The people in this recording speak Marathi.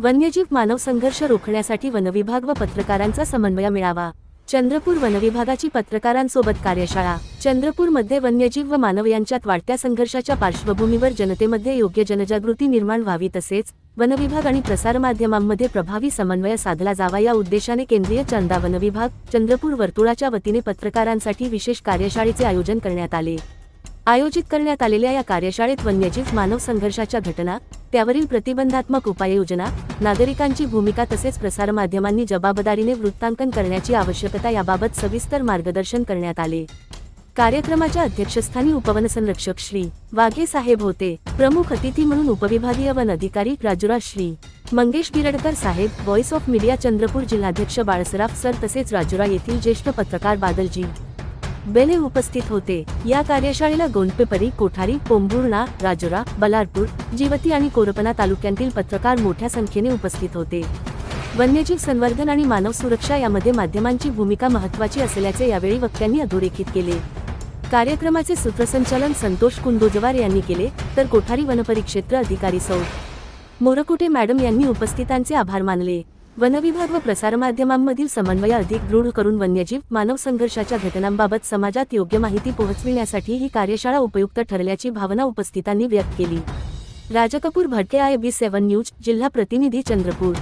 वन्यजीव मानव संघर्ष रोखण्यासाठी वनविभाग व पत्रकारांचा समन्वय मिळावा। चंद्रपूर वनविभागाची पत्रकारांसोबत कार्यशाळा। चंद्रपूरमध्ये वन्यजीव व मानव यांच्यात वाढत्या संघर्षाच्या पार्श्वभूमीवर जनतेमध्ये योग्य जनजागृती निर्माण व्हावी, तसेच वनविभाग आणि प्रसारमाध्यमांमध्ये प्रभावी समन्वय साधला जावा या उद्देशाने केंद्रीय चांदा वनविभाग चंद्रपूर वर्तुळाच्या वतीने पत्रकारांसाठी विशेष कार्यशाळेचे आयोजन करण्यात आले। आयोजित करण्यात आलेल्या या कार्यशाळेत वन्यजीव मानव संघर्षाच्या घटना, त्यावरील प्रतिबंधात्मक उपाययोजना, नागरिकांची भूमिका तसेच प्रसारमाध्यमांनी जबाबदारीने वृत्तांकन करण्याची आवश्यकता याबाबत सविस्तर मार्गदर्शन करण्यात आले। कार्यक्रमाच्या अध्यक्षस्थानी उपवनसंरक्षक श्री वाघे साहेब होते। प्रमुख अतिथी म्हणून उपविभागीय वन अधिकारी राजुरा श्री मंगेश गिरडकर साहेब, व्हॉइस ऑफ मीडिया चंद्रपूर जिल्हाध्यक्ष बाळसराफ सर तसेच राजुरा येथील ज्येष्ठ पत्रकार बादलजी बेले उपस्थित होते। या कार्यशाळेला गोंडपेपरी, कोठारी, पोंभुर्णा, राजुरा, बलारपूर, जिवती आणि कोरपना तालुक्यांतील पत्रकार मोठ्या संख्येने उपस्थित होते। वन्यजीव संवर्धन आणि मानव सुरक्षा यामध्ये माध्यमांची भूमिका महत्त्वाची असल्याचे यावेळी वक्त्यांनी अधोरेखित केले। कार्यक्रमाचे सूत्रसंचालन संतोष कुंदोजवार यांनी केले, तर कोठारी वनपरिक्षेत्र अधिकारी सौ मोरकुटे मॅडम यांनी उपस्थितांचे आभार मानले। वनविभाग व प्रसारमाध्यमांमधील समन्वय अधिक दृढ करून वन्यजीव मानव संघर्षाच्या घटनांबाबत समाजात योग्य माहिती पोहोचविण्यासाठी ही कार्यशाळा उपयुक्त ठरल्याची भावना उपस्थितांनी व्यक्त केली। राजकपूर भटके, IB7 न्यूज, जिल्हा प्रतिनिधी चंद्रपूर।